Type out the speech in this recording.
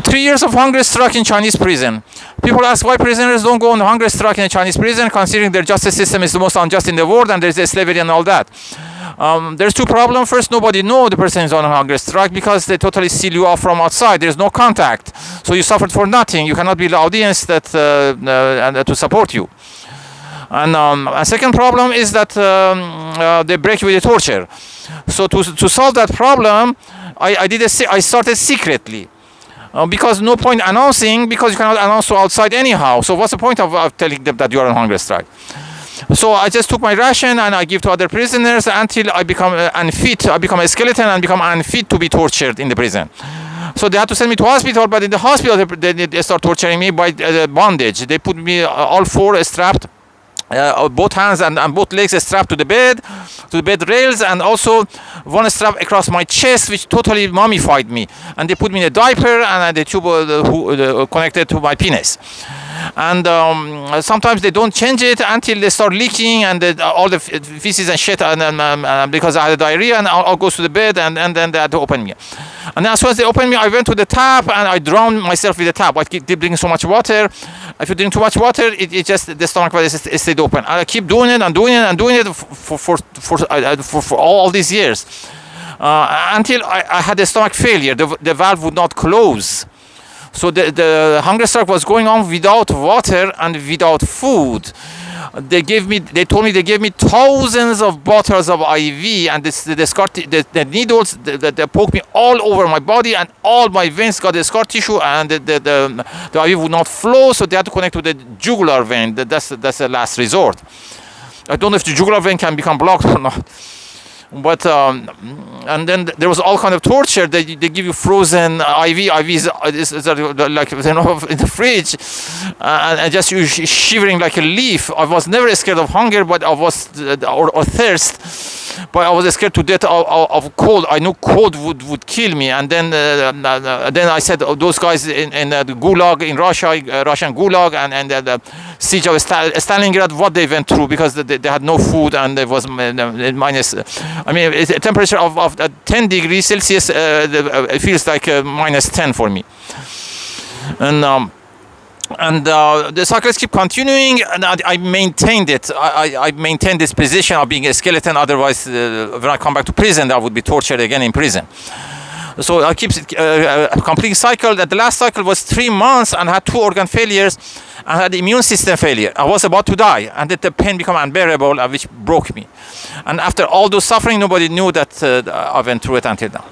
3 years of hunger strike in Chinese prison. People ask why prisoners don't go on hunger strike in a Chinese prison, considering their justice system is the most unjust in the world and there's slavery and all that. There's two problems. First, nobody knows the person is on a hunger strike because they totally seal you off from outside. There's no contact. So you suffered for nothing. You cannot be the audience that to support you. And a second problem is that they break you with the torture. So to solve that problem, I started secretly. Because no point announcing, because you cannot announce to outside anyhow. So what's the point of telling them that you are on hunger strike? So I just took my ration and I give to other prisoners until I become unfit. I become a skeleton and become unfit to be tortured in the prison. So they had to send me to hospital, but in the hospital they start torturing me by bondage. They put me all four strapped. Both hands and both legs strapped to the bed rails, and also one strap across my chest, which totally mummified me. And they put me in a diaper and the tube connected to my penis. And sometimes they don't change it until they start leaking, and all the feces and shit, and because I had diarrhea, and all goes to the bed, and then they had to open me. And as soon as they opened me, I went to the tap and I drowned myself with the tap. I keep drinking so much water. If you drink too much water, it just, the stomach stayed open. And I keep doing it and doing it and doing it for all these years until I had a stomach failure. The valve would not close. So the hunger strike was going on without water and without food. They told me they gave me thousands of bottles of IV, and the needles they poked me all over my body, and all my veins got the scar tissue, and the IV would not flow, so they had to connect to the jugular vein. That's the last resort. I don't know if the jugular vein can become blocked or not. But and then there was all kind of torture. They give you frozen IVs like, you know, in the fridge, and just you shivering like a leaf. I was never scared of hunger, but I was or thirst. But I was scared to death of cold. I knew cold would kill me. And then I said, those guys in the Gulag in Russia, Russian Gulag, and the siege of Stalingrad, what they went through, because they had no food, and it was minus. I mean, a temperature of 10 degrees Celsius. It feels like minus 10 for me. And the cycles keep continuing, and I maintained it. I maintained this position of being a skeleton. Otherwise, when I come back to prison, I would be tortured again in prison. So I keep completing cycle. The last cycle was 3 months, and had 2 organ failures, and had immune system failure. I was about to die, and the pain became unbearable, which broke me. And after all those suffering, nobody knew that I went through it until now.